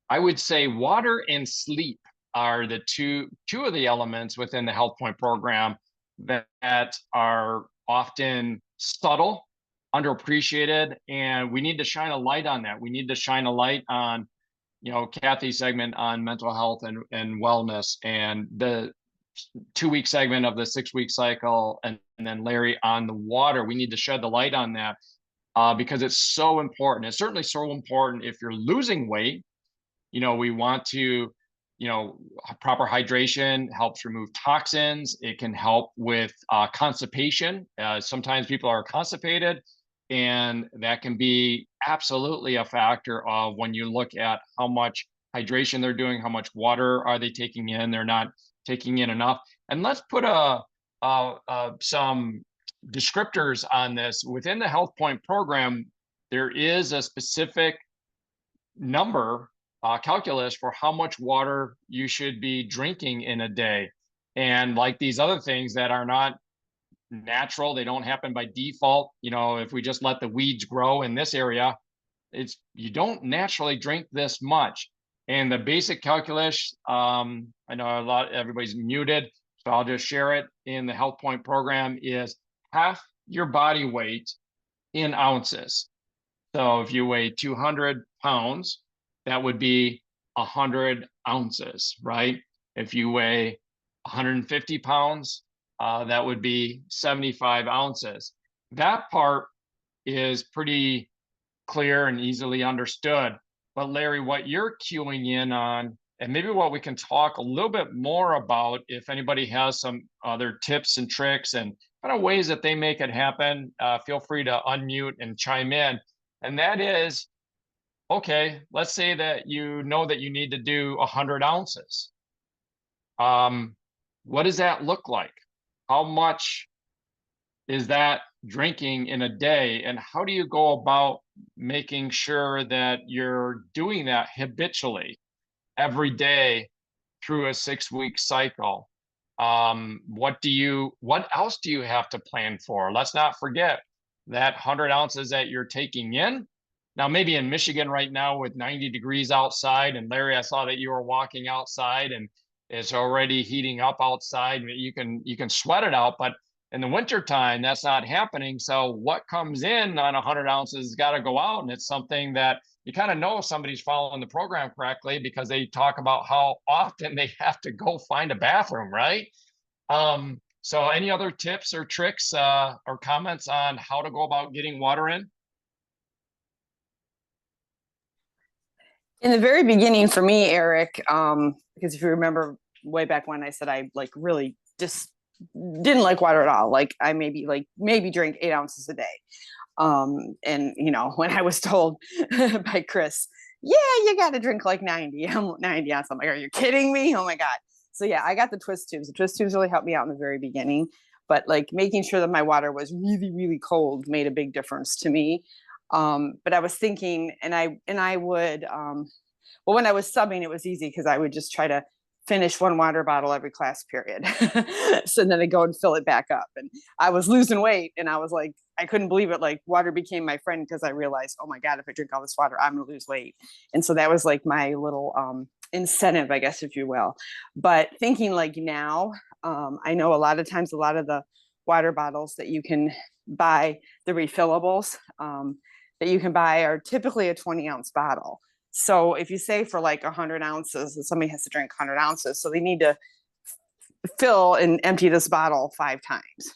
I would say water and sleep are the two of the elements within the HealthPointe program that are often subtle, underappreciated, and we need to shine a light on that. We need to shine a light on, Kathy's segment on mental health and wellness, and the 2-week segment of the 6-week cycle, and then Larry on the water. We need to shed the light on that because it's so important. It's certainly so important if you're losing weight. We want to, proper hydration helps remove toxins. It can help with constipation. Sometimes people are constipated, and that can be absolutely a factor of when you look at how much hydration they're doing, how much water are they taking in. They're not taking in enough. And let's put some descriptors on this. Within the HealthPointe program, there is a specific number calculus for how much water you should be drinking in a day. And like these other things that are not natural, they don't happen by default. If we just let the weeds grow in this area, you don't naturally drink this much. And the basic calculus, I know everybody's muted, so I'll just share it in the HealthPointe program, is half your body weight in ounces. So if you weigh 200 pounds, that would be 100 ounces, right? If you weigh 150 pounds, that would be 75 ounces. That part is pretty clear and easily understood. But Larry, what you're cueing in on And maybe what we can talk a little bit more about, if anybody has some other tips and tricks and kind of ways that they make it happen, feel free to unmute and chime in. And that is, okay, let's say that you know that you need to do 100 ounces. What does that look like? How much is that drinking in a day? And how do you go about making sure that you're doing that habitually every day through a 6-week cycle? What else do you have to plan for? Let's not forget that 100 ounces that you're taking in. Now, maybe in Michigan right now with 90 degrees outside, and Larry, I saw that you were walking outside and it's already heating up outside. You can sweat it out, but in the wintertime, that's not happening. So what comes in on 100 ounces has got to go out. And it's something that you kind of know if somebody's following the program correctly, because they talk about how often they have to go find a bathroom, right? So any other tips or tricks or comments on how to go about getting water in? In the very beginning for me, Eric, because if you remember way back when I said I like really just didn't like water at all. Like I maybe drink 8 ounces a day. And you know, when I was told by Chris, yeah, you got to drink like 90 ounces. I'm like, are you kidding me? Oh my God. So yeah, I got the twist tubes. The twist tubes really helped me out in the very beginning, but like making sure that my water was really, really cold made a big difference to me. But I was thinking, and I would, well, when I was subbing, it was easy because I would just try to finish one water bottle every class period. So then I go and fill it back up. And I was losing weight and I was like, I couldn't believe it. Like water became my friend because I realized, oh my God, if I drink all this water, I'm going to lose weight. And so that was like my little incentive, I guess, if you will. But thinking like now, I know a lot of times, a lot of the water bottles that you can buy, the refillables that you can buy are typically a 20-ounce bottle. So if you say for like 100 ounces, somebody has to drink 100 ounces, so they need to fill and empty this bottle 5 times.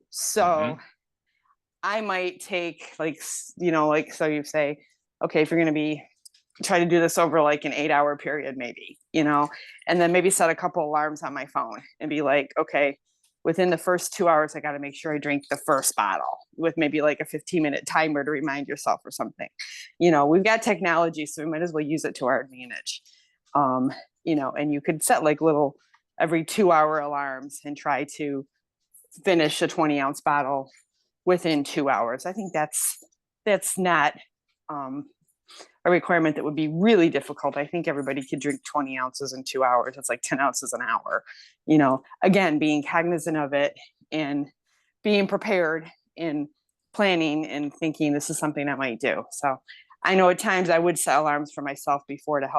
So I might take like, you know, like, so you say, okay, if you're going to be try to do this over like an 8-hour period, maybe, you know, and then maybe set a couple alarms on my phone and be like, okay, within the first 2 hours, I got to make sure I drink the first bottle, with maybe like a 15-minute timer to remind yourself or something. You know, we've got technology, so we might as well use it to our advantage. You know, and you could set like little every 2-hour alarms and try to finish a 20-ounce bottle within 2 hours. I think that's not a requirement that would be really difficult. I think everybody could drink 20 ounces in 2 hours. It's like 10 ounces an hour. You know, again, being cognizant of it and being prepared in planning and thinking this is something I might do. So I know at times I would set alarms for myself before to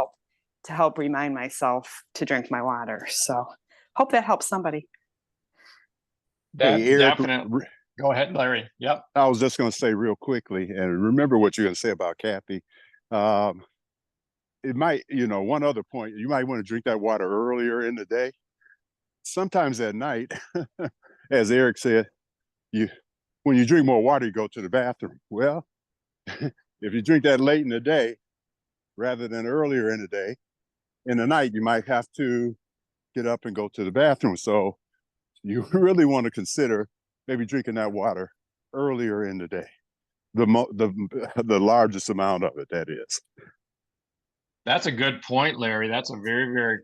help remind myself to drink my water. So hope that helps somebody. That Hey, Eric, definitely. Go ahead, Larry. Yep. I was just going to say real quickly, and remember what you're going to say about Kathy. It might, you know, one other point, you might want to drink that water earlier in the day. Sometimes at night, as Eric said, when you drink more water, you go to the bathroom. Well, if you drink that late in the day rather than earlier in the day, in the night, you might have to get up and go to the bathroom. So you really want to consider maybe drinking that water earlier in the day. The largest amount of it, that is. That's a good point, Larry. That's a very, very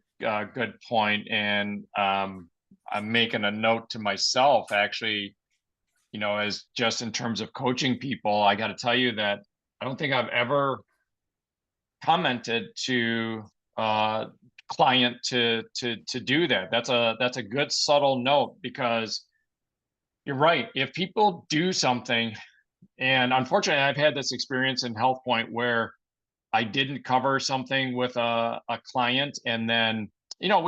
good point. And I'm making a note to myself, actually, you know, as just in terms of coaching people, I got to tell you that I don't think I've ever commented to client to do that. That's a good subtle note, because you're right. If people do something, and unfortunately, I've had this experience in HealthPointe where I didn't cover something with a client, and then, you know,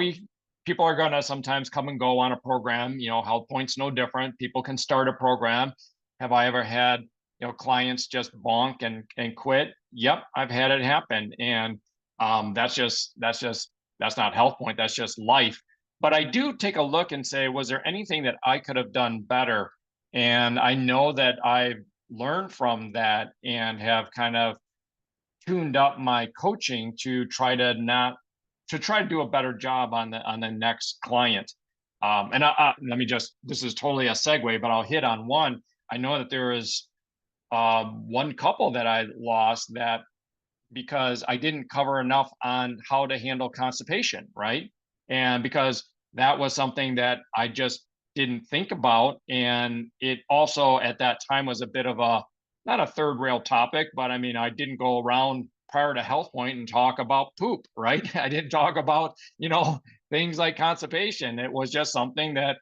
people are gonna sometimes come and go on a program. You know, HealthPointe's no different. People can start a program. Have I ever had, you know, clients just bonk and quit? Yep, I've had it happen, and that's not HealthPointe. That's just life. But I do take a look and say, was there anything that I could have done better? And I know that I've learned from that and have kind of tuned up my coaching to try to not to try to do a better job on the next client. And let me just, this is totally a segue, but I'll hit on one. I know that there is one couple that I lost that because I didn't cover enough on how to handle constipation, right? And because that was something that I just didn't think about. And it also at that time was a bit of a, not a third rail topic, but I mean, I didn't go around prior to HealthPointe and talk about poop, right? I didn't talk about, things like constipation. It was just something that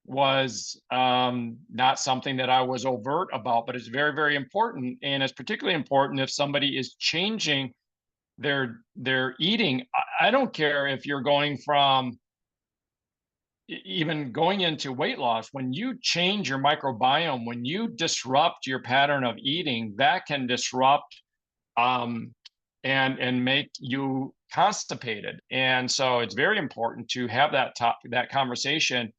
was not something that I was overt about, but it's very, very important. And it's particularly important if somebody is changing their eating. I don't care if you're going from even going into weight loss. When you change your microbiome, when you disrupt your pattern of eating, that can disrupt and make you constipated. And so it's very important to have that conversation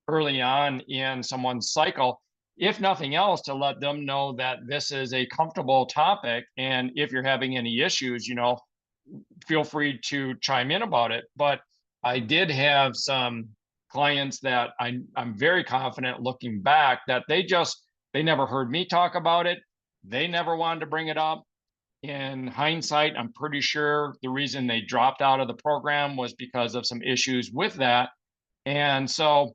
early on in someone's cycle, if nothing else, to let them know that this is a comfortable topic. And if you're having any issues, feel free to chime in about it. But I did have some clients that I'm very confident looking back that they never heard me talk about it. They never wanted to bring it up. In hindsight, I'm pretty sure the reason they dropped out of the program was because of some issues with that. And so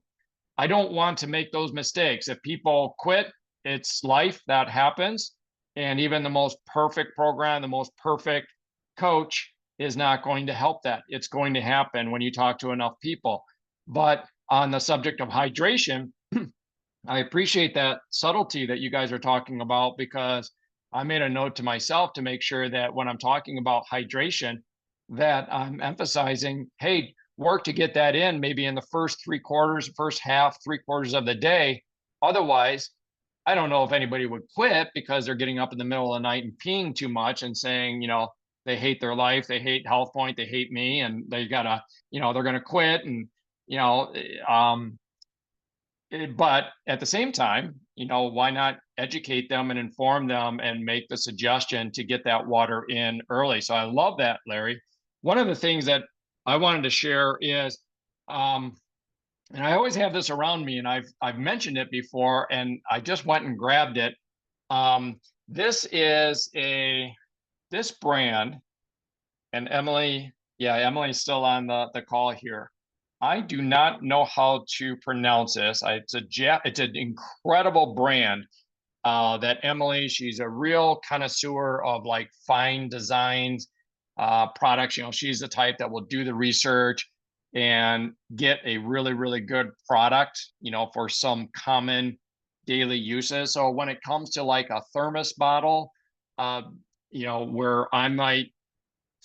I don't want to make those mistakes. If people quit, it's life, that happens. And even the most perfect program, the most perfect coach is not going to help that. It's going to happen when you talk to enough people. But on the subject of hydration, I appreciate that subtlety that you guys are talking about, because I made a note to myself to make sure that when I'm talking about hydration, that I'm emphasizing, hey, work to get that in maybe in the first first half, 3/4 of the day. Otherwise, I don't know if anybody would quit because they're getting up in the middle of the night and peeing too much and saying, they hate their life, they hate HealthPointe, they hate me, and they gotta, they're gonna quit. And, but at the same time, why not educate them and inform them and make the suggestion to get that water in early? So I love that, Larry. One of the things that I wanted to share is, and I always have this around me, and I've mentioned it before, and I just went and grabbed it. This is this brand, and Emily's still on the call here. I do not know how to pronounce this. It's an incredible brand that Emily, she's a real connoisseur of like fine designs, products. She's the type that will do the research and get a really, really good product, for some common daily uses. So when it comes to like a thermos bottle, where I might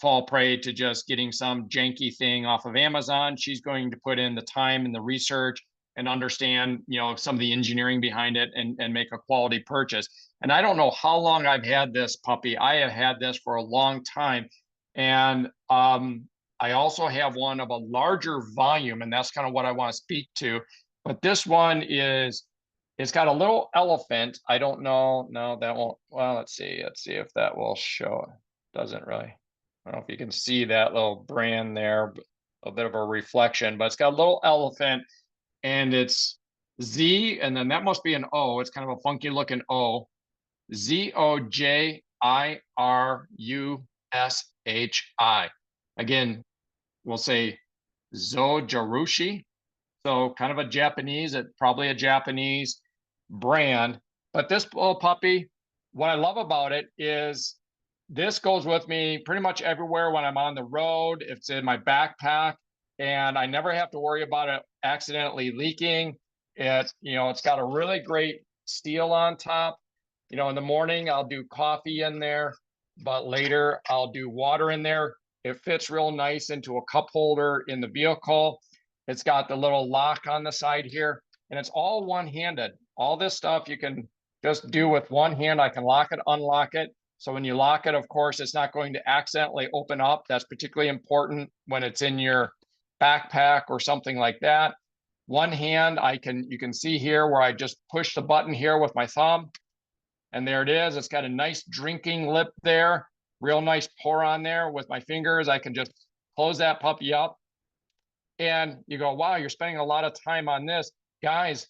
fall prey to just getting some janky thing off of Amazon, she's going to put in the time and the research and understand, some of the engineering behind it and make a quality purchase. And I don't know how long I've had this puppy. I have had this for a long time. And I also have one of a larger volume, and that's kind of what I want to speak to. But this one it's got a little elephant. I don't know. No, that won't. Well, let's see if that will show. Doesn't really. I don't know if you can see that little brand there, a bit of a reflection, but it's got a little elephant, and it's Z, and then that must be an O. It's kind of a funky looking O. ZOJIRUSHI. Again, we'll say Zojirushi. So kind of a Japanese, probably a Japanese brand. But this little puppy, what I love about it is this goes with me pretty much everywhere when I'm on the road. It's in my backpack, and I never have to worry about it accidentally leaking. It's got a really great steel on top. In the morning, I'll do coffee in there, but later I'll do water in there. It fits real nice into a cup holder in the vehicle. It's got the little lock on the side here, and it's all one-handed. All this stuff you can just do with one hand. I can lock it, unlock it. So when you lock it, of course, it's not going to accidentally open up. That's particularly important when it's in your backpack or something like that. One hand, you can see here where I just push the button here with my thumb, and there it is. It's got a nice drinking lip there, real nice pour on there. With my fingers, I can just close that puppy up. And you go, wow, you're spending a lot of time on this. Guys,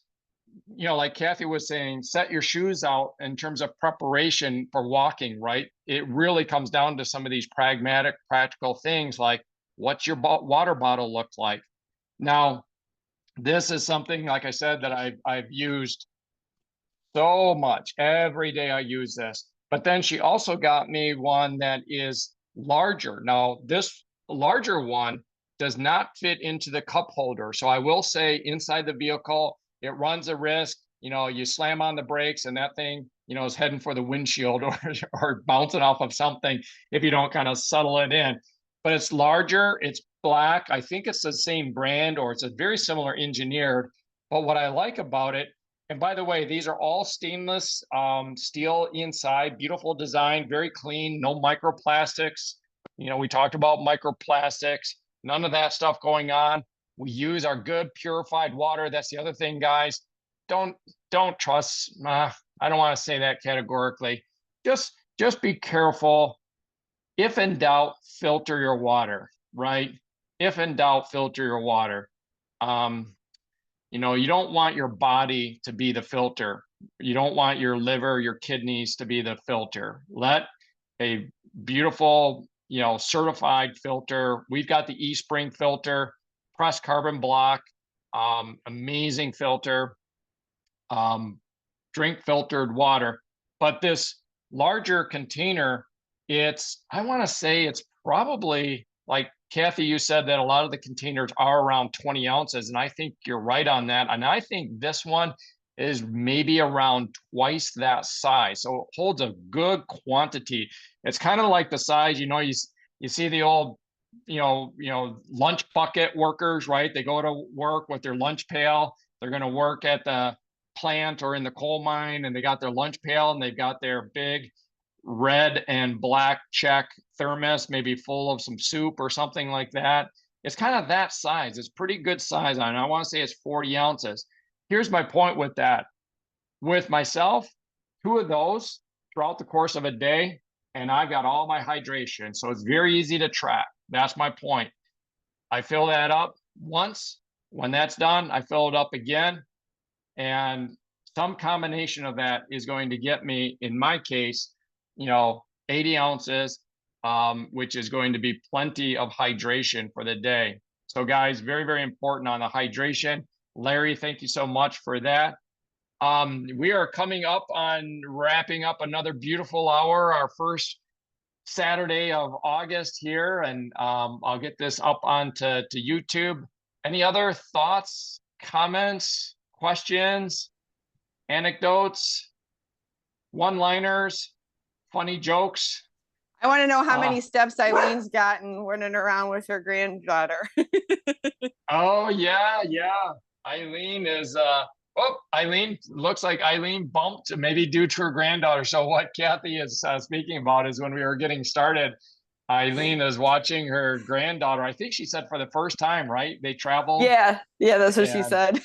you know, like Kathy was saying, set your shoes out in terms of preparation for walking, right? It really comes down to some of these pragmatic, practical things like what's your water bottle look like? Now, this is something, like I said, that I've used so much. Every day I use this. But then she also got me one that is larger. Now, this larger one does not fit into the cup holder. So I will say inside the vehicle, it runs a risk. You know, you slam on the brakes and that thing, you know, is heading for the windshield or bouncing off of something if you don't kind of settle it in. But it's larger, it's black. I think it's the same brand or it's a very similar engineered. But what I like about it, and by the way, these are all stainless steel inside, beautiful design, very clean, no microplastics. You know, we talked about microplastics, none of that stuff going on. We use our good purified water. That's the other thing, guys. Don't trust, I don't want to say that categorically. Just be careful. If in doubt, filter your water, right? If in doubt, filter your water. You know, you don't want your body to be the filter. You don't want your liver, your kidneys to be the filter. Let a beautiful, you know, certified filter. We've got the eSpring filter, pressed carbon block, amazing filter, drink filtered water. But this larger container, I want to say it's probably like Kathy, you said that a lot of the containers are around 20 ounces, and I think you're right on that. And I think this one is maybe around twice that size. So it holds a good quantity. It's kind of like the size, you know, you see the old, you know, lunch bucket workers, right? They go to work with their lunch pail. They're going to work at the plant or in the coal mine, and they got their lunch pail and they've got their big red and black check thermos, maybe full of some soup or something like that. It's kind of that size. It's pretty good size on it. I want to say it's 40 ounces. Here's my point with that. With myself, 2 of those throughout the course of a day, and I've got all my hydration. So it's very easy to track. That's my point. I fill that up once. When that's done, I fill it up again. And some combination of that is going to get me, in my case, you know, 80 ounces, which is going to be plenty of hydration for the day. So guys, very, very important on the hydration. Larry, thank you so much for that. We are coming up on wrapping up another beautiful hour, our first Saturday of August here, and I'll get this up onto YouTube. Any other thoughts, comments, questions, anecdotes, one-liners, funny jokes? I want to know how many steps Eileen's gotten running around with her granddaughter. Oh, yeah. Eileen is, Eileen, looks like Eileen bumped maybe due to her granddaughter. So what Kathy is speaking about is when we were getting started, Eileen is watching her granddaughter. I think she said for the first time, right? They traveled. Yeah, that's what she said.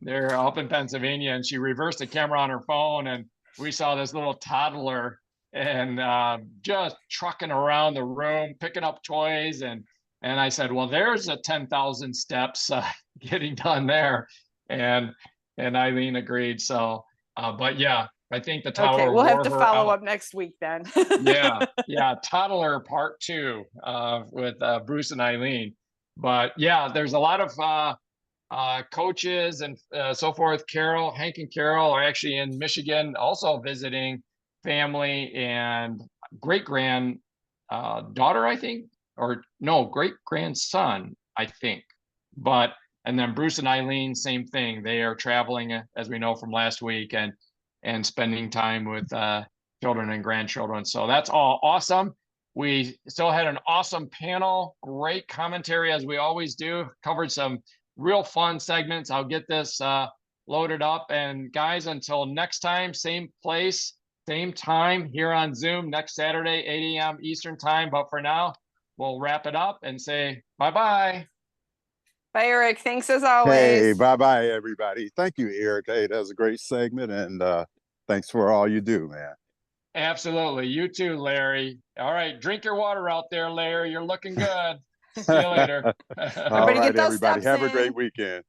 They're up in Pennsylvania, and she reversed the camera on her phone, and we saw this little toddler and just trucking around the room, picking up toys. And I said, well, there's a 10,000 steps getting done there. And Eileen agreed. So, but yeah, I think the toddler. Okay, we'll have to follow up next week then. yeah, toddler part 2 with Bruce and Eileen. But yeah, there's a lot of coaches and so forth. Hank and Carol are actually in Michigan, also visiting family and great grand daughter, I think, or no, great grandson, I think. But and then Bruce and Eileen, same thing. They are traveling, as we know from last week, and spending time with children and grandchildren. So that's all awesome. We still had an awesome panel, great commentary as we always do, covered some real fun segments. I'll get this loaded up. And guys, until next time, same place, same time here on Zoom next Saturday, 8 a.m. Eastern time. But for now, we'll wrap it up and say bye-bye. Bye, Eric. Thanks as always. Hey, bye-bye, everybody. Thank you, Eric. Hey, that was a great segment, and thanks for all you do, man. Absolutely. You too, Larry. All right. Drink your water out there, Larry. You're looking good. See you later. All Everybody right, get those everybody. steps Have a great in. weekend.